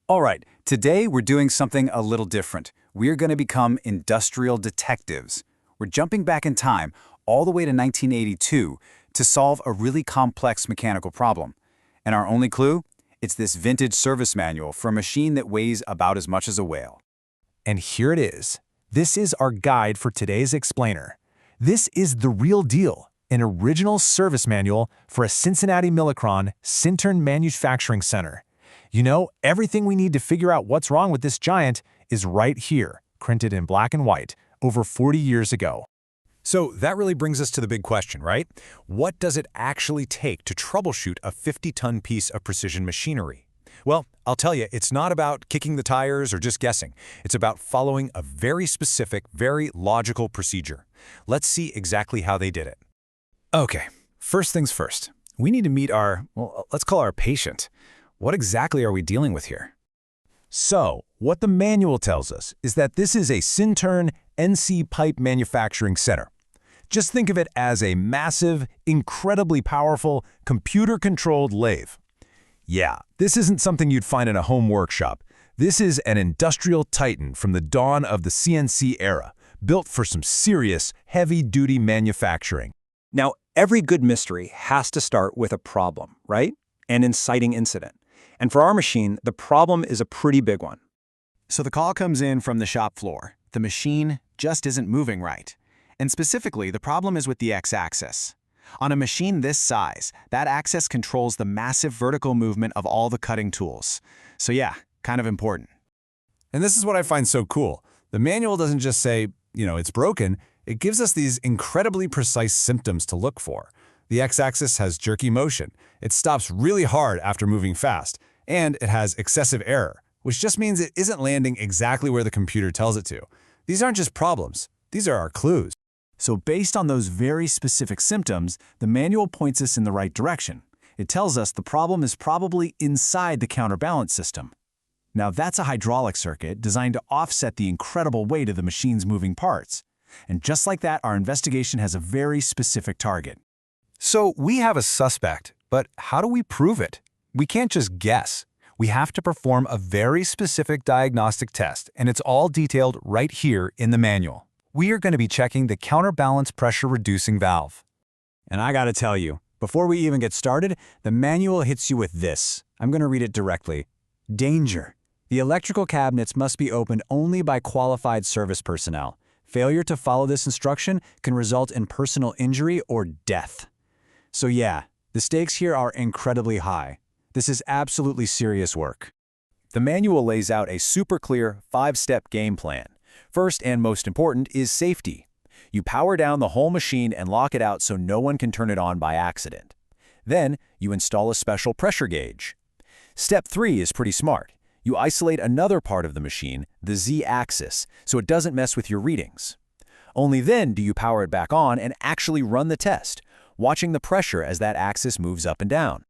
All right, today we're doing something a little different. We're going to become industrial detectives. We're jumping back in time all the way to 1982 to solve a really complex mechanical problem. And our only clue? It's this vintage service manual for a machine that weighs about as much as a whale. And here it is. This is our guide for today's explainer. This is the real deal, an original service manual for a Cincinnati Milacron CinTurn manufacturing center. You know, everything we need to figure out what's wrong with this giant is right here, printed in black and white, over 40 years ago. So that really brings us to the big question, right? What does it actually take to troubleshoot a 50-ton piece of precision machinery? Well, I'll tell you, it's not about kicking the tires or just guessing. It's about following a very specific, very logical procedure. Let's see exactly how they did it. Okay, first things first. We need to meet our, well, let's call our patient. What exactly are we dealing with here? So, what the manual tells us is that this is a CinTurn NC pipe manufacturing center. Just think of it as a massive, incredibly powerful, computer-controlled lathe. Yeah, this isn't something you'd find in a home workshop. This is an industrial titan from the dawn of the CNC era, built for some serious, heavy-duty manufacturing. Now, every good mystery has to start with a problem, right? An inciting incident. And for our machine, the problem is a pretty big one. So the call comes in from the shop floor. The machine just isn't moving right. And specifically, the problem is with the x-axis. On a machine this size, that axis controls the massive vertical movement of all the cutting tools. So yeah, kind of important. And this is what I find so cool. The manual doesn't just say, it's broken. It gives us these incredibly precise symptoms to look for. The x-axis has jerky motion. It stops really hard after moving fast. And it has excessive error, which just means it isn't landing exactly where the computer tells it to. These aren't just problems. These are our clues. So based on those very specific symptoms, the manual points us in the right direction. It tells us the problem is probably inside the counterbalance system. Now that's a hydraulic circuit designed to offset the incredible weight of the machine's moving parts. And just like that, our investigation has a very specific target. So we have a suspect, but how do we prove it? We can't just guess. We have to perform a very specific diagnostic test, and it's all detailed right here in the manual. We are going to be checking the counterbalance pressure reducing valve. And I gotta tell you, before we even get started, the manual hits you with this. I'm gonna read it directly. Danger. The electrical cabinets must be opened only by qualified service personnel. Failure to follow this instruction can result in personal injury or death. So yeah, the stakes here are incredibly high. This is absolutely serious work. The manual lays out a super clear 5-step game plan. First and most important is safety. You power down the whole machine and lock it out so no one can turn it on by accident. Then, you install a special pressure gauge. Step 3 is pretty smart. You isolate another part of the machine, the Z-axis, so it doesn't mess with your readings. Only then do you power it back on and actually run the test, watching the pressure as that axis moves up and down.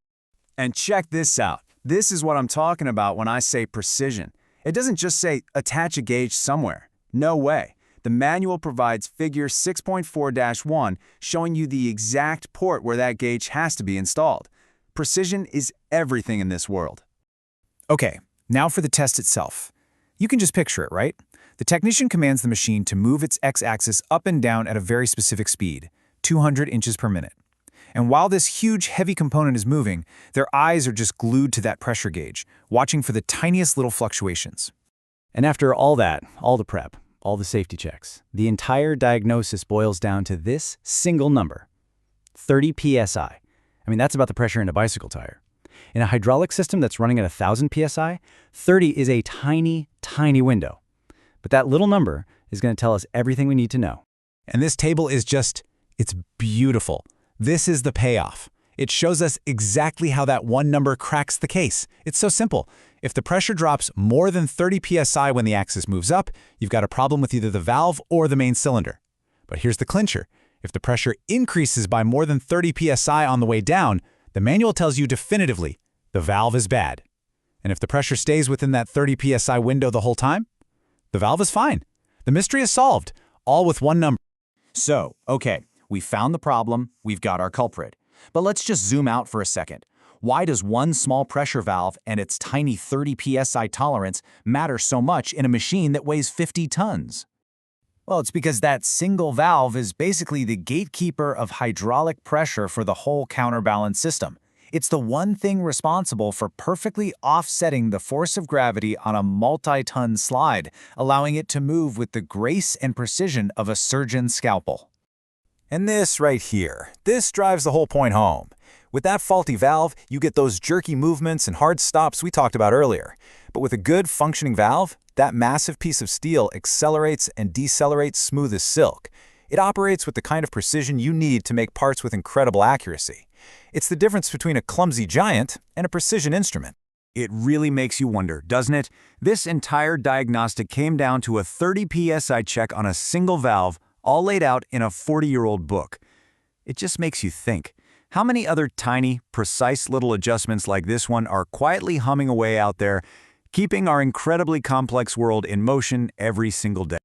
And check this out. This is what I'm talking about when I say precision. It doesn't just say attach a gauge somewhere. No way. The manual provides figure 6.4-1 showing you the exact port where that gauge has to be installed. Precision is everything in this world. Okay, now for the test itself. You can just picture it, right? The technician commands the machine to move its x-axis up and down at a very specific speed, 200 inches per minute. And while this huge, heavy component is moving, their eyes are just glued to that pressure gauge, watching for the tiniest little fluctuations. And after all that, all the prep, all the safety checks, the entire diagnosis boils down to this single number, 30 psi. I mean, that's about the pressure in a bicycle tire. In a hydraulic system that's running at 1,000 psi, 30 is a tiny, tiny window. But that little number is going to tell us everything we need to know. And this table is it's beautiful. This is the payoff. It shows us exactly how that one number cracks the case. It's so simple. If the pressure drops more than 30 psi when the axis moves up, you've got a problem with either the valve or the main cylinder. But here's the clincher. If the pressure increases by more than 30 psi on the way down, the manual tells you definitively the valve is bad. And if the pressure stays within that 30 psi window the whole time, the valve is fine. The mystery is solved, all with one number. So, okay, we found the problem, we've got our culprit. But let's just zoom out for a second. Why does one small pressure valve and its tiny 30 psi tolerance matter so much in a machine that weighs 50 tons? Well, it's because that single valve is basically the gatekeeper of hydraulic pressure for the whole counterbalance system. It's the one thing responsible for perfectly offsetting the force of gravity on a multi-ton slide, allowing it to move with the grace and precision of a surgeon's scalpel. And this right here, this drives the whole point home. With that faulty valve, you get those jerky movements and hard stops we talked about earlier. But with a good functioning valve, that massive piece of steel accelerates and decelerates smooth as silk. It operates with the kind of precision you need to make parts with incredible accuracy. It's the difference between a clumsy giant and a precision instrument. It really makes you wonder, doesn't it? This entire diagnostic came down to a 30 psi check on a single valve, all laid out in a 40-year-old book. It just makes you think. How many other tiny, precise little adjustments like this one are quietly humming away out there, keeping our incredibly complex world in motion every single day?